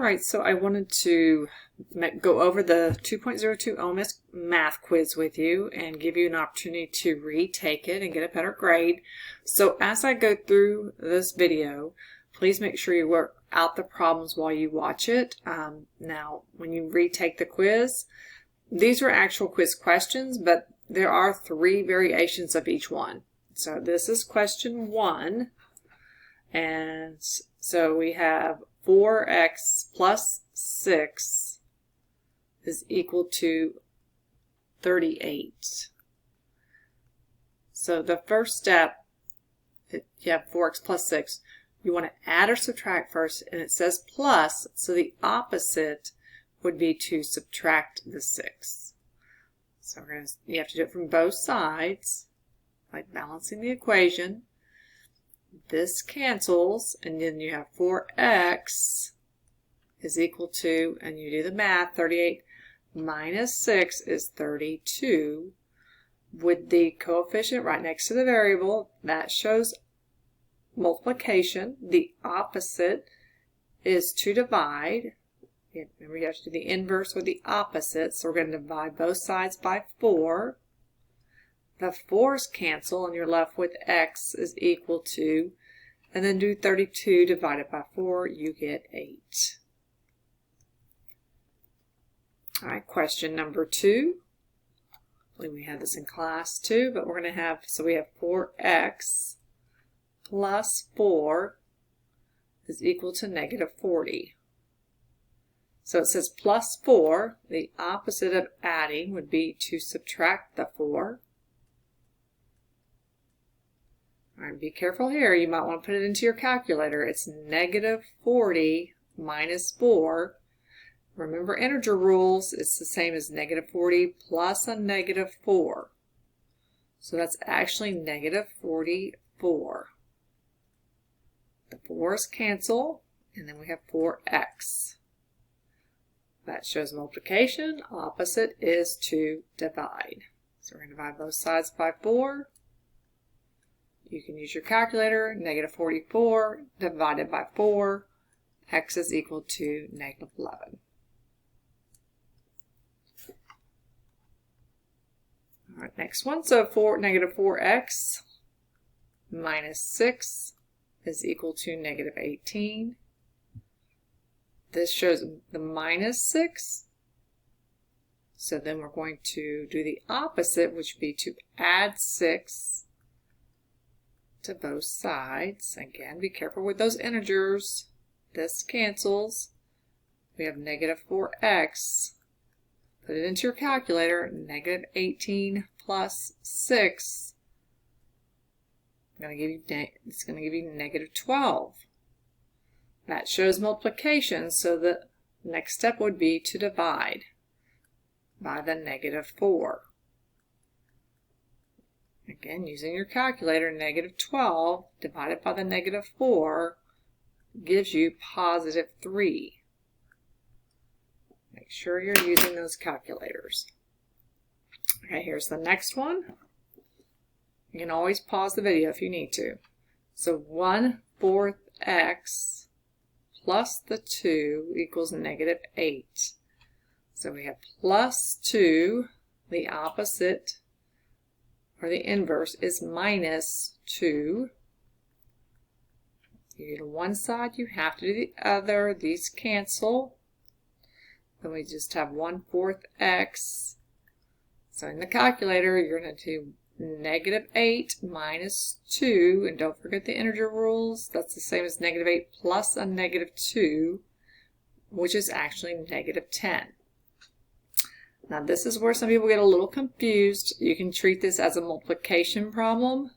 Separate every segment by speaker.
Speaker 1: Alright, so I wanted to go over the 2.02 OMS math quiz with you and give you an opportunity to retake it and get a better grade. So as I go through this video, please make sure you work out the problems while you watch it. Now, when you retake the quiz, these are actual quiz questions, but there are 3 variations of each one. So this is question 1, and so we have 4x plus 6 is equal to 38. So the first step, you have 4x plus 6. You want to add or subtract first, and it says plus, so the opposite would be to subtract the 6. So you have to do it from both sides, like balancing the equation. This cancels, and then you have 4x is equal to, and you do the math, 38 minus 6 is 32. With the coefficient right next to the variable, that shows multiplication. The opposite is to divide. Remember, you have to do the inverse with the opposite, so we're going to divide both sides by 4. The 4's cancel, and you're left with x is equal to, and then do 32 divided by 4, you get 8. All right, question number 2. I believe we had this in class too, but we're going to have, so we have 4x plus 4 is equal to negative 40. So it says plus 4. The opposite of adding would be to subtract the 4. All right, be careful here. You might want to put it into your calculator. It's negative 40 minus 4. Remember integer rules. It's the same as negative 40 plus a negative 4. So that's actually negative 44. The 4's cancel, and then we have 4x. That shows multiplication. Opposite is to divide. So we're going to divide both sides by 4. You can use your calculator. Negative 44 divided by 4. X is equal to negative 11. All right, next one. So negative 4x minus 6 is equal to negative 18. This shows the minus 6. So then we're going to do the opposite, which would be to add 6 to both sides. Again, be careful with those integers. This cancels. We have negative 4x. Put it into your calculator. Negative 18 plus 6. It's going to give you negative 12. That shows multiplication, so the next step would be to divide by the negative 4. Again, using your calculator, negative 12 divided by the negative 4 gives you positive 3. Make sure you're using those calculators. Okay, here's the next one. You can always pause the video if you need to. So 1/4 x plus the 2 equals negative 8. So we have plus 2, the opposite, or the inverse, is minus 2. You do one side, you have to do the other. These cancel. Then we just have 1/4 x. So in the calculator, you're going to do negative 8 minus 2, and don't forget the integer rules. That's the same as negative 8 plus a negative 2, which is actually negative 10. Now this is where some people get a little confused. You can treat this as a multiplication problem,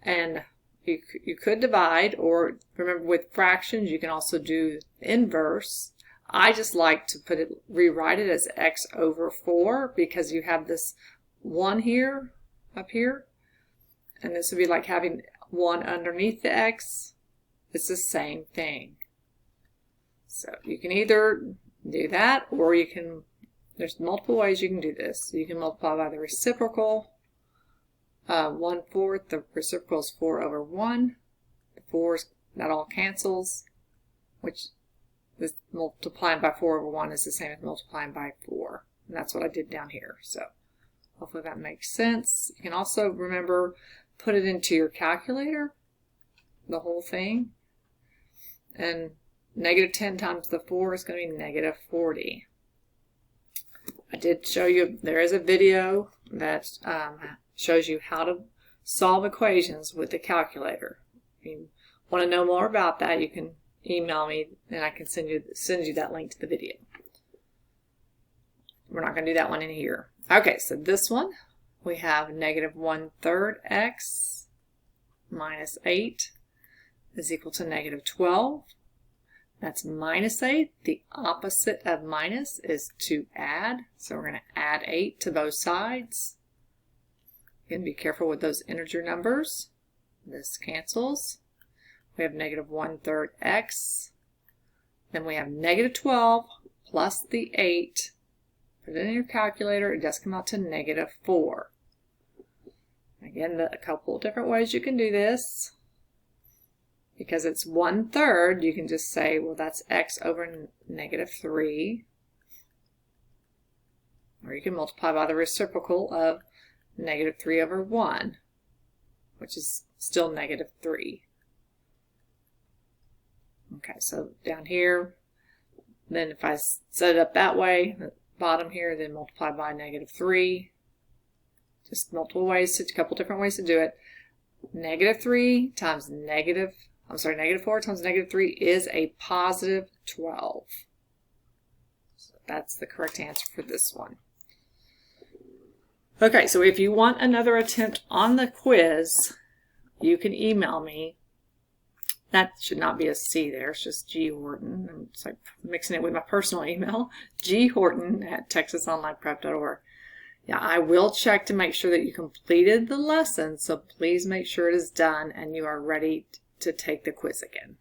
Speaker 1: and you could divide, or remember with fractions you can also do inverse. I just like to rewrite it as x over 4, because you have this 1 here, up here, and this would be like having 1 underneath the x. It's the same thing. So you can either do that, or you can, there's multiple ways you can do this. You can multiply by the reciprocal. 1/4, the reciprocal is 4 over 1. The 4's, that all cancels, which this multiplying by 4 over 1 is the same as multiplying by 4. And that's what I did down here. So hopefully that makes sense. You can also remember, put it into your calculator, the whole thing. And negative 10 times the 4 is going to be negative 40. I did show you, there is a video that shows you how to solve equations with the calculator. If you want to know more about that, you can email me and I can send you that link to the video. We're not going to do that one in here. Okay, so this one, we have negative 1/3 x minus 8 is equal to negative 12. That's minus 8. The opposite of minus is to add. So we're going to add 8 to both sides. Again, be careful with those integer numbers. This cancels. We have negative 1/3 x. Then we have negative 12 plus the 8. Put it in your calculator. It does come out to negative 4. Again, a couple different ways you can do this. Because it's 1/3, you can just say, well, that's x over negative 3. Or you can multiply by the reciprocal of negative 3 over 1, which is still negative 3. Okay, so down here, then if I set it up that way, the bottom here, then multiply by negative 3. Just multiple ways, a couple different ways to do it. Negative 3 times negative 4 times negative 3 is a positive 12. So that's the correct answer for this one. Okay, so if you want another attempt on the quiz, you can email me. That should not be a C there, it's just G Horton. I'm just like mixing it with my personal email,ghorton@texasonlineprep.org. Yeah, I will check to make sure that you completed the lesson, so please make sure it is done and you are ready to take the quiz again.